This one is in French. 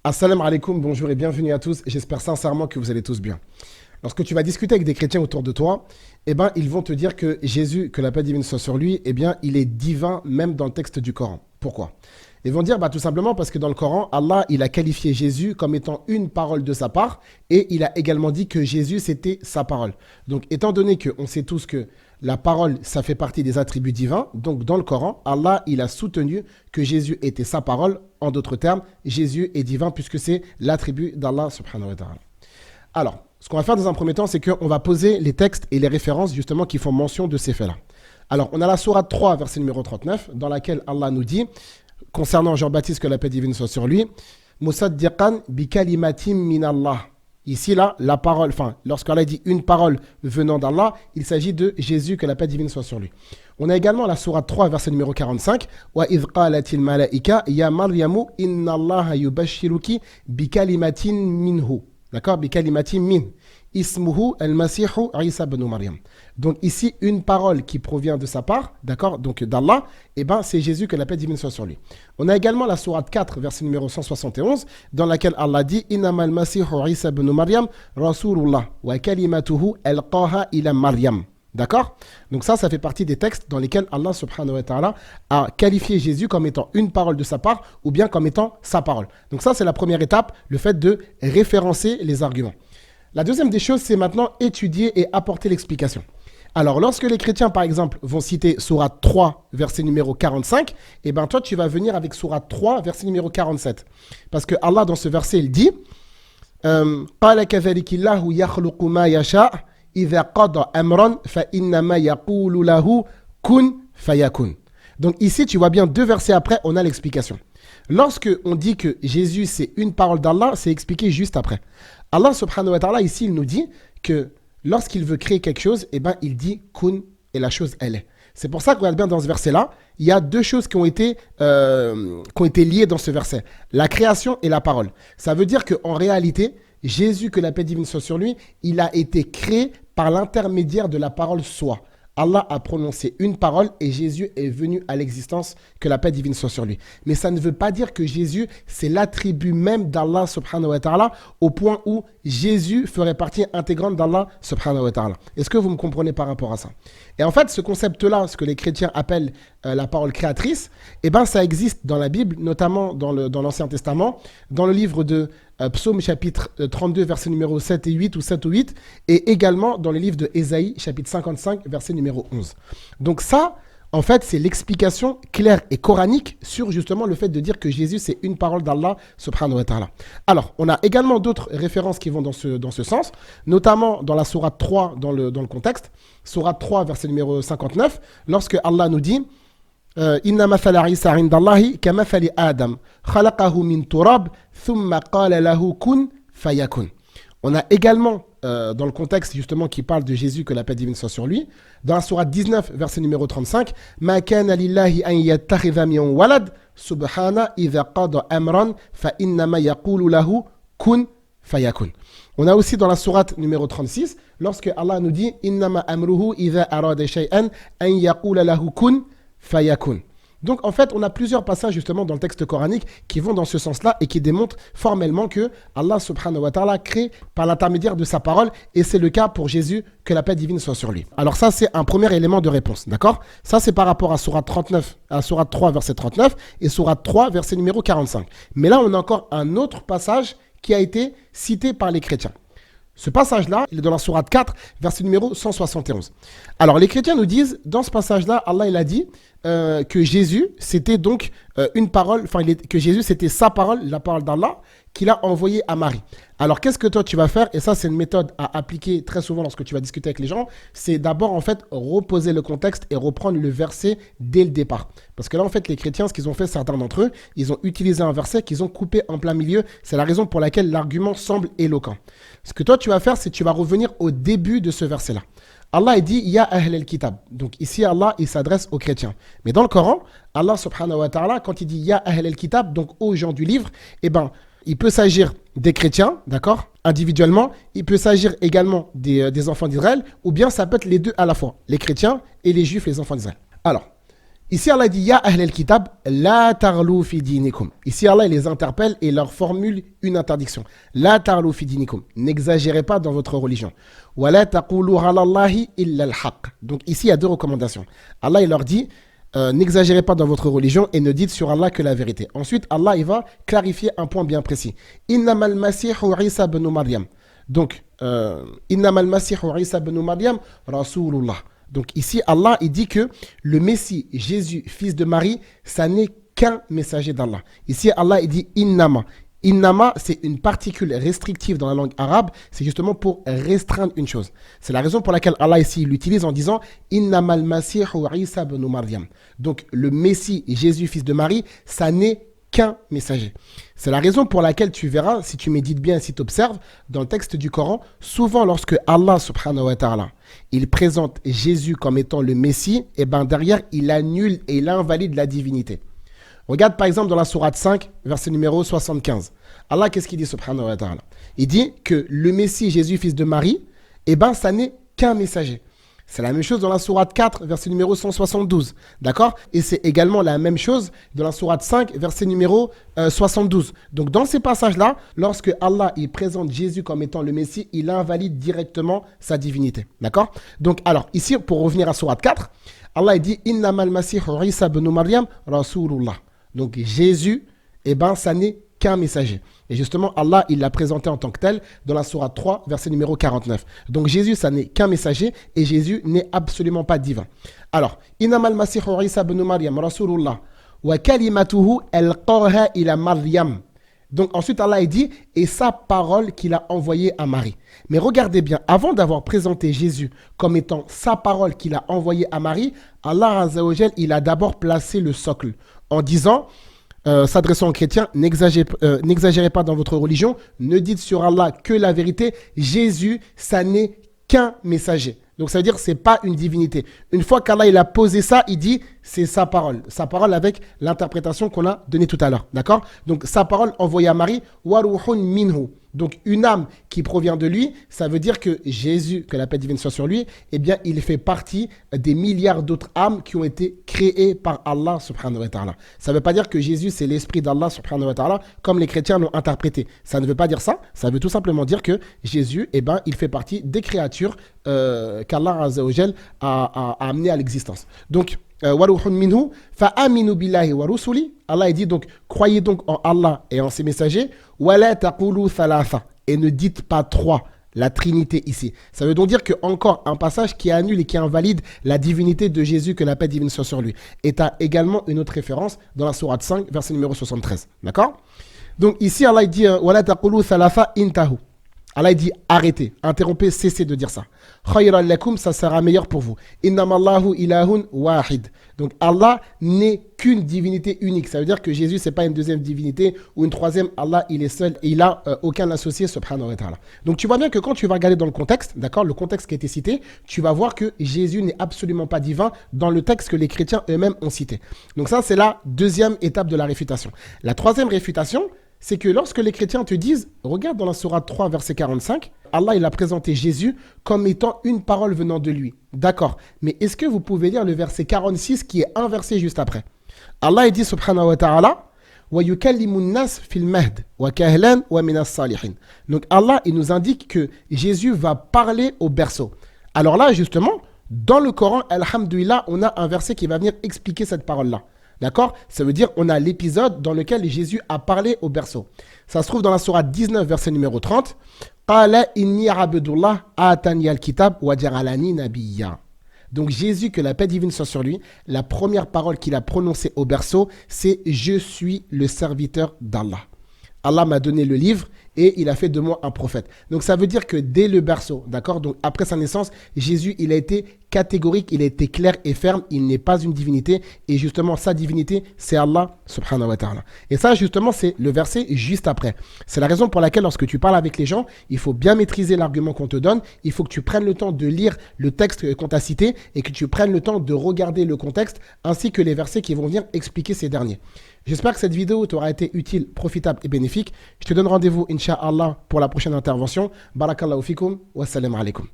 Assalamu alaikum, bonjour et bienvenue à tous. J'espère sincèrement que vous allez tous bien. Lorsque tu vas discuter avec des chrétiens autour de toi, ils vont te dire que Jésus, que la paix divine soit sur lui, il est divin même dans le texte du Coran. Pourquoi? Ils vont dire tout simplement parce que dans le Coran, Allah il a qualifié Jésus comme étant une parole de sa part et il a également dit que Jésus c'était sa parole. Donc étant donné qu'on sait tous que la parole ça fait partie des attributs divins, donc dans le Coran, Allah il a soutenu que Jésus était sa parole. En d'autres termes, Jésus est divin puisque c'est l'attribut d'Allah subhanahu wa ta'ala. Alors, ce qu'on va faire dans un premier temps, c'est qu'on va poser les textes et les références justement qui font mention de ces faits-là. Alors, on a la sourate 3, verset numéro 39, dans laquelle Allah nous dit, concernant Jean-Baptiste, que la paix divine soit sur lui, « Musaddiqan bi kalimatim min Allah ». Ici, là, la parole, lorsqu'Allah dit une parole venant d'Allah, il s'agit de Jésus, que la paix divine soit sur lui. On a également la sourate 3, verset numéro 45, « Wa idh qalatil malaika ya Maryamu inna Allah yubashiruki bi kalimatin minhu ». D'accord? Bi kalimatin min. Ismuhu al-Masihu Isa ibn Maryam. Donc ici, une parole qui provient de sa part, d'accord, donc d'Allah, c'est Jésus, que la paix divine soit sur lui. On a également la sourate 4, verset numéro 171, dans laquelle Allah dit Innamal Masihu Isa ibn Maryam Rasulullah wa kalimatuhu alqaha ila Maryam. D'accord? Donc ça fait partie des textes dans lesquels Allah subhanahu wa ta'ala a qualifié Jésus comme étant une parole de sa part ou bien comme étant sa parole. Donc ça, c'est la première étape, le fait de référencer les arguments. La deuxième des choses, c'est maintenant étudier et apporter l'explication. Alors, lorsque les chrétiens, par exemple, vont citer sourate 3, verset numéro 45, toi, tu vas venir avec sourate 3, verset numéro 47. Parce que Allah, dans ce verset, il dit قَالَ كَذَلِكِ اللَّهُ يَخْلُقُ مَا يَشَاءُ إِذَا قَضَى أَمْرًا فَإِنَّمَا يَقُولُ لَهُ كُن فَيَكُن. Donc ici, tu vois bien, 2 versets après, on a l'explication. Lorsque on dit que Jésus, c'est une parole d'Allah, c'est expliqué juste après. Allah subhanahu wa ta'ala, ici, il nous dit que lorsqu'il veut créer quelque chose, il dit « kun » et la chose, elle est. C'est pour ça qu'on regarde bien dans ce verset-là, il y a 2 choses qui ont été liées dans ce verset. La création et la parole. Ça veut dire qu'en réalité, Jésus, que la paix divine soit sur lui, il a été créé par l'intermédiaire de la parole soi. Allah a prononcé une parole et Jésus est venu à l'existence, que la paix divine soit sur lui. Mais ça ne veut pas dire que Jésus, c'est l'attribut même d'Allah subhanahu wa ta'ala, au point où Jésus ferait partie intégrante d'Allah subhanahu wa ta'ala. Est-ce que vous me comprenez par rapport à ça? Et en fait, ce concept-là, ce que les chrétiens appellent la parole créatrice, ça existe dans la Bible, notamment dans l'Ancien Testament, dans le livre de Psaume chapitre 32, verset numéro 7 et 8 ou 7 ou 8, et également dans le livre de Ésaïe, chapitre 55, verset numéro 11. Donc ça, en fait, c'est l'explication claire et coranique sur justement le fait de dire que Jésus, c'est une parole d'Allah subhanahu wa ta'ala. Alors, on a également d'autres références qui vont dans ce sens, notamment dans la sourate 3, dans le contexte, sourate 3, verset numéro 59, lorsque Allah nous dit Inna mathala Isa indallahi ka mathali Adam khalaqahu min turab thumma qala lahu kun fayakun. On a également dans le contexte justement qui parle de Jésus, que la paix divine soit sur lui, dans la sourate 19, verset numéro 35, Ma kana lillahi an yattakhidha min walad subhana idha qada amran fa innama yaqulu lahu kun fayakun. On a aussi dans la sourate numéro 36, lorsque Allah nous dit Innama amruhu idha arada shay'an an yaqula lahu kun fayakun. Donc en fait, on a plusieurs passages justement dans le texte coranique qui vont dans ce sens-là et qui démontrent formellement que Allah subhanahu wa ta'ala crée par l'intermédiaire de sa parole, et c'est le cas pour Jésus, que la paix divine soit sur lui. Alors ça, c'est un premier élément de réponse, d'accord? Ça, c'est par rapport à sourate 39, à sourate 3, verset 39 et sourate 3, verset numéro 45. Mais là, on a encore un autre passage qui a été cité par les chrétiens. Ce passage-là, il est dans la sourate 4, verset numéro 171. Alors, les chrétiens nous disent, dans ce passage-là, Allah il a dit que Jésus, c'était donc une parole, que Jésus, c'était sa parole, la parole d'Allah, qu'il a envoyée à Marie. Alors, qu'est-ce que toi, tu vas faire? Et ça, c'est une méthode à appliquer très souvent lorsque tu vas discuter avec les gens. C'est d'abord, en fait, reposer le contexte et reprendre le verset dès le départ. Parce que là, en fait, les chrétiens, ce qu'ils ont fait, certains d'entre eux, ils ont utilisé un verset qu'ils ont coupé en plein milieu. C'est la raison pour laquelle l'argument semble éloquent. Ce que toi, tu vas faire, c'est que tu vas revenir au début de ce verset-là. Allah dit « Ya ahl al-kitab ». Donc ici, Allah, il s'adresse aux chrétiens. Mais dans le Coran, Allah subhanahu wa ta'ala, quand il dit « Ya ahl al-kitab », donc aux gens du livre, il peut s'agir des chrétiens, d'accord, individuellement. Il peut s'agir également des enfants d'Israël, ou bien ça peut être les deux à la fois, les chrétiens et les juifs, les enfants d'Israël. Alors, Ici, Allah dit Ya ahl al-kitab, la tarlou fi dinikum. Ici, Allah les interpelle et leur formule une interdiction. La tarlou fi dinikum. N'exagérez pas dans votre religion. Wa la taqulu ala Allahi illa al-haq. Donc ici, il y a deux recommandations. Allah, il leur dit n'exagérez pas dans votre religion et ne dites sur Allah que la vérité. Ensuite, Allah, il va clarifier un point bien précis. Innamal masihu Isa ibn Maryam. Donc, Innamal masihu Isa ibn Maryam Rasulullah. Donc ici, Allah, il dit que le Messie, Jésus, fils de Marie, ça n'est qu'un messager d'Allah. Ici, Allah, il dit Innama. Innama, c'est une particule restrictive dans la langue arabe. C'est justement pour restreindre une chose. C'est la raison pour laquelle Allah ici l'utilise en disant Innamal masihu Isa ibn Maryam. Donc le Messie, Jésus, fils de Marie, ça n'est qu'un messager. C'est la raison pour laquelle tu verras, si tu médites bien, si tu observes, dans le texte du Coran, souvent lorsque Allah subhanahu wa ta'ala, il présente Jésus comme étant le Messie, et ben derrière, il annule et il invalide la divinité. Regarde par exemple dans la sourate 5, verset numéro 75. Allah, qu'est-ce qu'il dit subhanahu wa ta'ala? Il dit que le Messie, Jésus, fils de Marie, et ben ça n'est qu'un messager. C'est la même chose dans la sourate 4, verset numéro 172. D'accord? Et c'est également la même chose dans la sourate 5, verset numéro 72. Donc dans ces passages-là, lorsque Allah il présente Jésus comme étant le Messie, il invalide directement sa divinité. D'accord? Donc alors, ici, pour revenir à sourate 4, Allah il dit « Innamal masihu Isa ibn Maryam Rasulullah ». Donc Jésus, eh ben, ça n'est qu'un messager. Et justement, Allah, il l'a présenté en tant que tel dans la sourate 3, verset numéro 49. Donc Jésus, ça n'est qu'un messager et Jésus n'est absolument pas divin. Alors, Innamal masihu Isa ibn Maryam Rasulullah wa kalimatuhu alqaha ila Maryam. Donc ensuite, Allah il dit et sa parole qu'il a envoyée à Marie. Mais regardez bien, avant d'avoir présenté Jésus comme étant sa parole qu'il a envoyée à Marie, Allah Azza wa Jal, il a d'abord placé le socle en disant s'adressant aux chrétiens, n'exagérez pas dans votre religion, ne dites sur Allah que la vérité, Jésus, ça n'est qu'un messager. Donc ça veut dire que ce n'est pas une divinité. Une fois qu'Allah il a posé ça, il dit c'est sa parole avec l'interprétation qu'on a donnée tout à l'heure. D'accord? Donc sa parole envoyée à Marie, waruhun minhu. Donc une âme qui provient de lui, ça veut dire que Jésus, que la paix divine soit sur lui, eh bien il fait partie des milliards d'autres âmes qui ont été créées par Allah subhanahu wa ta'ala. Ça ne veut pas dire que Jésus c'est l'esprit d'Allah subhanahu wa ta'ala comme les chrétiens l'ont interprété. Ça ne veut pas dire ça, ça veut tout simplement dire que Jésus, eh ben, il fait partie des créatures qu'Allah Azza wa Jal a amené à l'existence. Donc, waruhun minhu fa'aminu billahi wa rusuli. Allah dit donc croyez donc en Allah et en ses messagers wala taqulu thalatha et ne dites pas trois, la Trinité ici. Ça veut donc dire que encore un passage qui annule et qui invalide la divinité de Jésus, que la paix divine soit sur lui. Et tu as également une autre référence dans la sourate 5 verset numéro 73. D'accord? Donc ici Allah dit wala taqulu thalatha intahu. Allah dit arrêtez, interrompez, cessez de dire ça. Khayran lakum, ça sera meilleur pour vous. Innamallahu ilahun wahid. Donc Allah n'est qu'une divinité unique. Ça veut dire que Jésus, c'est pas une deuxième divinité ou une troisième. Allah, il est seul et il n'a aucun associé, subhanahu wa ta'ala. Donc tu vois bien que quand tu vas regarder dans le contexte, d'accord, le contexte qui a été cité, tu vas voir que Jésus n'est absolument pas divin dans le texte que les chrétiens eux-mêmes ont cité. Donc ça, c'est la deuxième étape de la réfutation. La troisième réfutation, c'est que lorsque les chrétiens te disent, regarde dans la sourate 3, verset 45, Allah il a présenté Jésus comme étant une parole venant de lui. D'accord, mais est-ce que vous pouvez lire le verset 46 qui est un verset juste après? Allah il dit subhanahu wa ta'ala, wa yukallimu nas fil mahd wa kahlan wa minas salihin. Donc Allah il nous indique que Jésus va parler au berceau. Alors là justement, dans le Coran, alhamdoulilah, on a un verset qui va venir expliquer cette parole-là. D'accord? Ça veut dire on a l'épisode dans lequel Jésus a parlé au berceau. Ça se trouve dans la sourate 19, verset numéro 30. Qala inni abdullah atani al-kitab wa ja'alani nabiyya. Donc Jésus, que la paix divine soit sur lui, la première parole qu'il a prononcée au berceau, c'est « Je suis le serviteur d'Allah ». Allah m'a donné le livre et il a fait de moi un prophète. Donc ça veut dire que dès le berceau, d'accord, donc après sa naissance, Jésus, il a été catégorique, il a été clair et ferme, il n'est pas une divinité et justement sa divinité, c'est Allah subhanahu wa ta'ala. Et ça justement, c'est le verset juste après. C'est la raison pour laquelle lorsque tu parles avec les gens, il faut bien maîtriser l'argument qu'on te donne, il faut que tu prennes le temps de lire le texte qu'on t'a cité et que tu prennes le temps de regarder le contexte ainsi que les versets qui vont venir expliquer ces derniers. J'espère que cette vidéo t'aura été utile, profitable et bénéfique. Je te donne rendez-vous, Inch'Allah, pour la prochaine intervention. Barakallahu fikum wa salam alaikum.